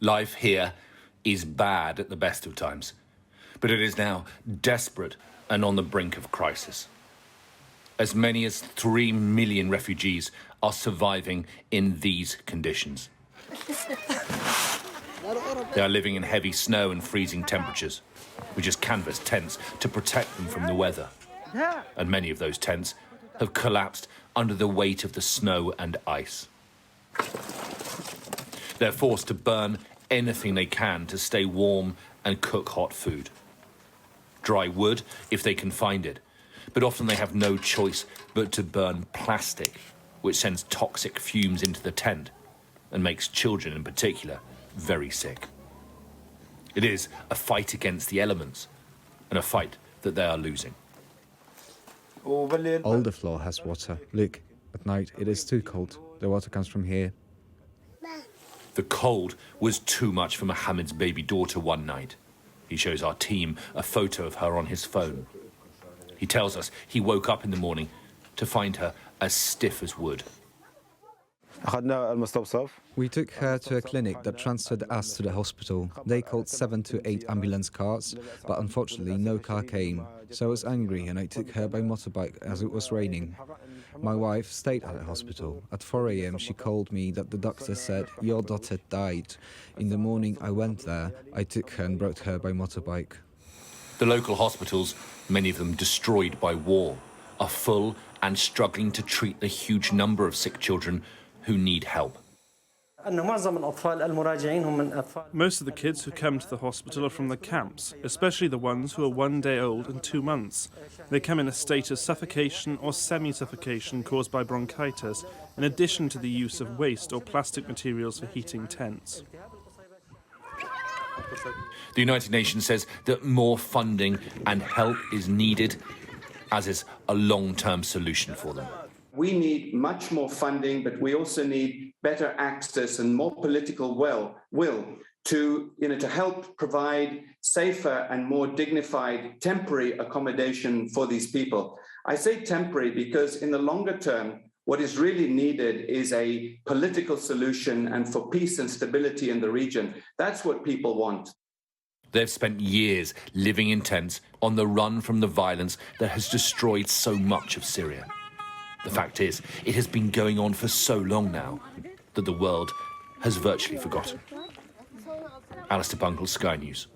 Life here is bad at the best of times, but it is now desperate and on the brink of crisis. As many as 3 million refugees are surviving in these conditions. They are living in heavy snow and freezing temperatures, with just canvas tents to protect them from the weather. And many of those tents have collapsed under the weight of the snow and ice. They're forced to burn anything they can to stay warm and cook hot food. Dry wood, if they can find it, but often they have no choice but to burn plastic, which sends toxic fumes into the tent and makes children in particular very sick. It is a fight against the elements, and a fight that they are losing. All the floor has water. Look, at night it is too cold. The water comes from here. The cold was too much for Mohammed's baby daughter one night. He shows our team a photo of her on his phone. He tells us he woke up in the morning to find her as stiff as wood. We took her to a clinic that transferred us to the hospital. They called 7 to 8 ambulance cars, but unfortunately no car came. So I was angry and I took her by motorbike as it was raining. My wife stayed at the hospital. At 4 a.m. she called me that the doctor said, "Your daughter died." In the morning I went there, I took her and brought her by motorbike. The local hospitals, many of them destroyed by war, are full and struggling to treat the huge number of sick children who need help. Most of the kids who come to the hospital are from the camps, especially the ones who are 1 day old and 2 months. They come in a state of suffocation or semi-suffocation caused by bronchitis, in addition to the use of waste or plastic materials for heating tents. The United Nations says that more funding and help is needed, as is a long-term solution for them. We need much more funding, but we also need better access and more political will to help provide safer and more dignified temporary accommodation for these people. I say temporary because in the longer term, what is really needed is a political solution and for peace and stability in the region. That's what people want. They've spent years living in tents on the run from the violence that has destroyed so much of Syria. The fact is, it has been going on for so long now that the world has virtually forgotten. Alistair Bungle, Sky News.